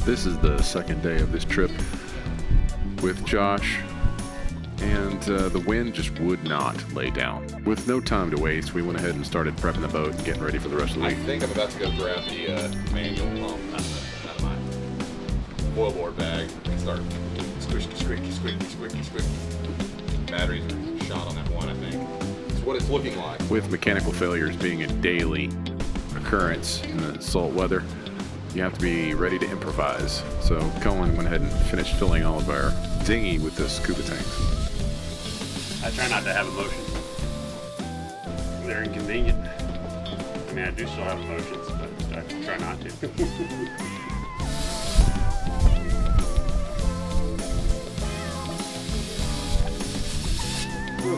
This is the second day of this trip with Josh, and the wind just would not lay down. With no time to waste, we went ahead and started prepping the boat and getting ready for the rest of the week. I think I'm about to go grab the manual pump out of my foil board bag and start squeaky. Batteries are shot on that one, I think. It's what it's looking like. With mechanical failures being a daily occurrence in the salt weather, you have to be ready to improvise. So Cohen went ahead and finished filling all of our dinghy with the scuba tanks. I try not to have emotions. They're inconvenient. I mean, I do still have emotions, but I try not to.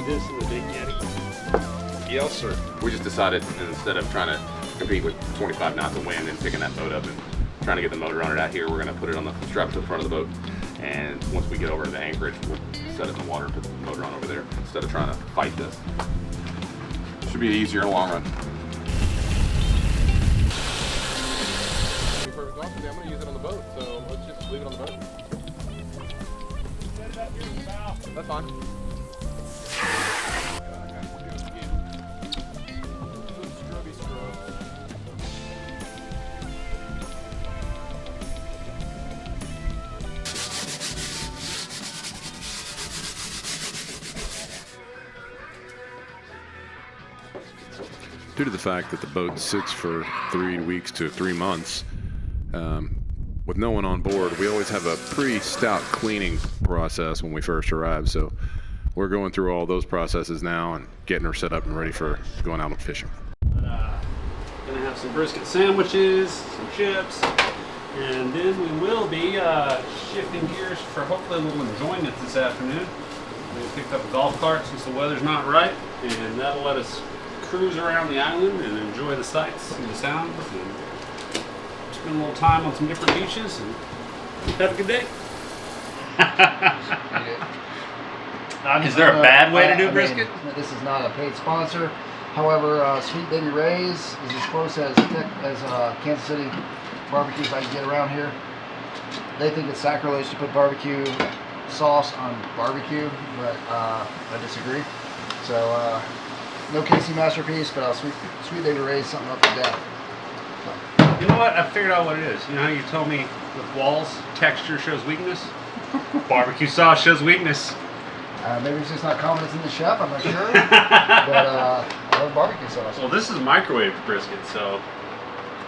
This is the big Yeti. Yes, sir. We just decided instead of trying to compete with 25 knots of wind and picking that boat up and trying to get the motor on it out here, we're going to put it on the strap to the front of the boat. And once we get over to the anchorage, we'll set it in the water and put the motor on over there instead of trying to fight this. Should be easier in the long run. Perfect opportunity. I'm going to use it on the boat, so let's just leave it on the boat. That's fine. Due to the fact that the boat sits for 3 weeks to 3 months, with no one on board, we always have a pretty stout cleaning process when we first arrive. So we're going through all those processes now and getting her set up and ready for going out and fishing. Gonna have some brisket sandwiches, some chips, and then we will be shifting gears for hopefully a little enjoyment this afternoon. We picked up a golf cart since the weather's not right, and that'll let us cruise around the island and enjoy the sights and the sounds and spend a little time on some different beaches and have a good day. Is there a bad way to do brisket? This is not a paid sponsor. However, Sweet Baby Ray's is as close as Kansas City barbecues I can get around here. They think it's sacrilege to put barbecue sauce on barbecue, but I disagree. So no Casey Masterpiece, but Sweet Baby Ray's something up to that. You know what? I figured out what it is. You know how you told me with walls, texture shows weakness? Barbecue sauce shows weakness. Maybe it's just not confidence in the chef, I'm not sure. But I love barbecue sauce. Well, this is microwave brisket, so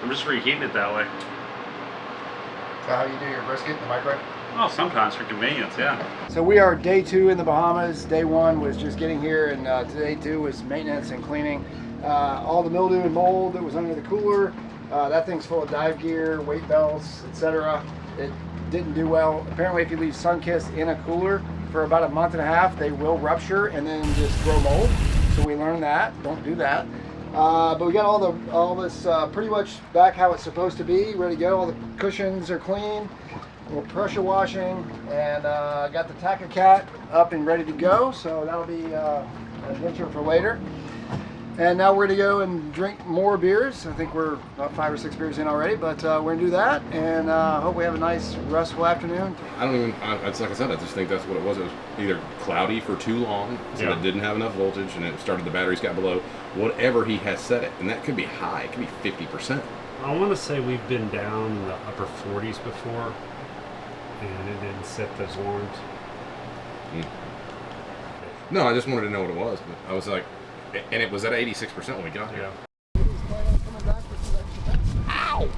I'm just reheating it that way. Is that how you do your brisket in the microwave? Well, sometimes for convenience, yeah. So we are day 2 in the Bahamas. Day 1 was just getting here, and day 2 was maintenance and cleaning. All the mildew and mold that was under the cooler, that thing's full of dive gear, weight belts, etc. It didn't do well. Apparently if you leave Sunkist in a cooler for about a month and a half, they will rupture and then just grow mold. So we learned that, don't do that. But we got all this pretty much back how it's supposed to be, ready to go. All the cushions are clean. We're pressure washing, and got the Takacat up and ready to go, so that'll be an adventure for later. And now we're going to go and drink more beers. I think we're about 5 or 6 beers in already, but we're going to do that, and hope we have a nice, restful afternoon. It's like I said, I just think that's what it was. It was either cloudy for too long, so it didn't have enough voltage, and it started, the batteries got below, whatever he has set it, and that could be high, it could be 50%. I want to say we've been down in the upper 40s before, and it didn't set those alarms. No, I just wanted to know what it was, but I was like, and it was at 86% when we got here. Ow!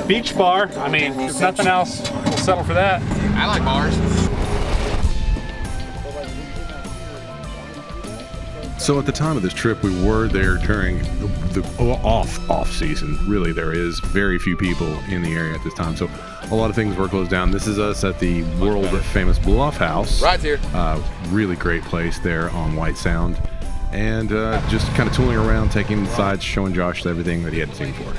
Beach bar. I mean, if nothing else, we'll settle for that. I like bars. So at the time of this trip, we were there during the off season. Really, there is very few people in the area at this time, so a lot of things were closed down. This is us at the world famous Bluff House. Right here. Really great place there on White Sound, and just kind of tooling around, taking the sides, showing Josh everything that he hadn't seen before.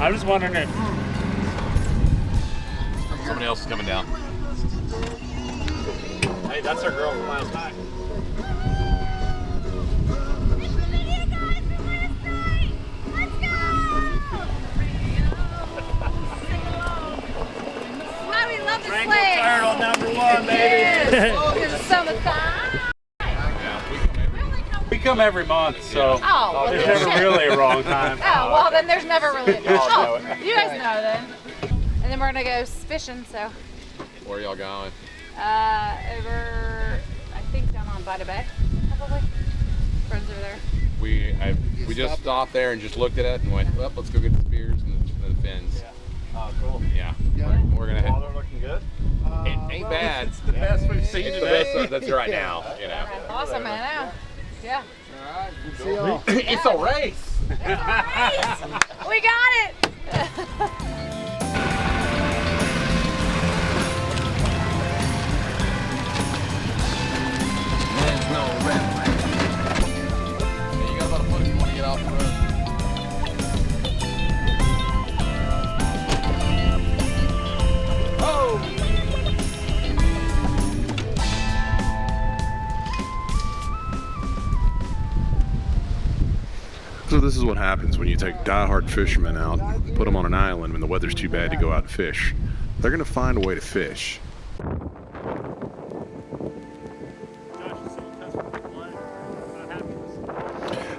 I was wondering if Somebody else is coming down. Hey, that's our girl from last night. Why we love this Wrangle place. Turtle #1, baby. Yes. Because it's summertime. We come every month, so Oh, well, there's then never really a wrong time. Oh, well, then there's never really. Y'all know You guys know then. And then we're gonna go fishing. So, Where are y'all going? over, I think down on Bida Bay, probably. Friends over there. We just stopped there and just looked at it and went, well, let's go get the spears and the fins. Oh, cool. Yeah. We're gonna All head. are looking good. It ain't bad. It's the best we've seen It's the today. best that's right now. You know. Awesome, man. Yeah. Yeah. All right, good to see y'all. It's a race. We got it. Hey, you got about a foot if you want to get off the road. So this is what happens when you take diehard fishermen out, put them on an island when the weather's too bad to go out and fish. They're going to find a way to fish.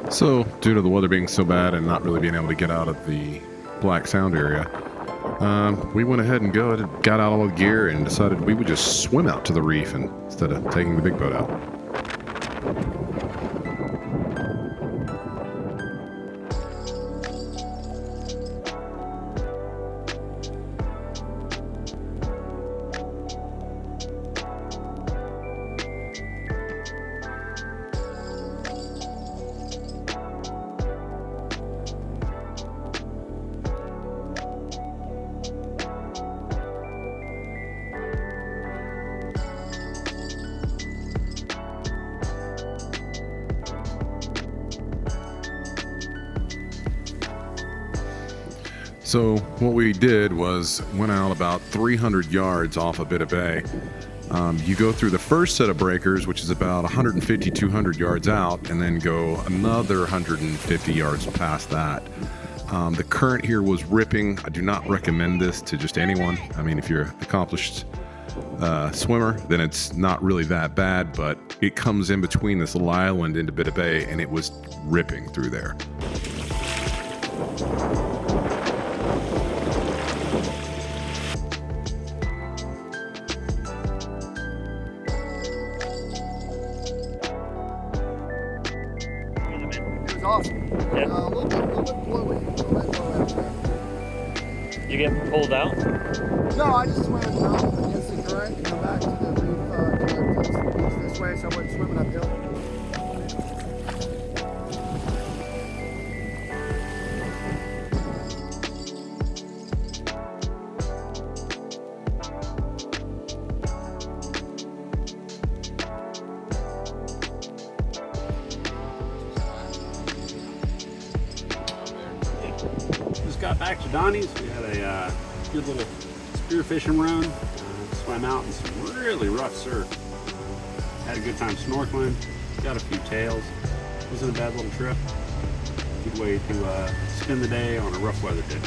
So, due to the weather being so bad and not really being able to get out of the Black Sound area, we went ahead and got out all the gear and decided we would just swim out to the reef instead of taking the big boat out. So what we did was went out about 300 yards off a bit of bay. You go through the first set of breakers, which is about 150, 200 yards out, and then go another 150 yards past that. The current here was ripping. I do not recommend this to just anyone. I mean, if you're an accomplished swimmer, then it's not really that bad, but it comes in between this little island into Bit of Bay, and it was ripping through there. It was awesome. Yeah. A little bit blowy. A little bit blowy out there. You get pulled out? No, I just swam out against the current and come back to the reef, to the beach this way, so I wasn't swimming uphill. Just got back to Donnie's. We had a good little spear fishing run. Swam out in some really rough surf. Had a good time snorkeling. Got a few tails. Wasn't a bad little trip. Good way to spend the day on a rough weather day.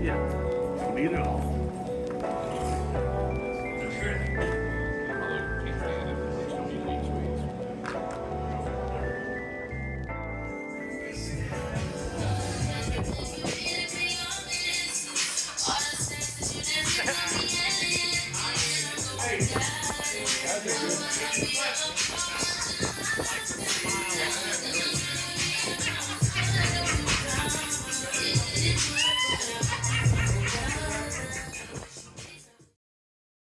Yeah, need it all.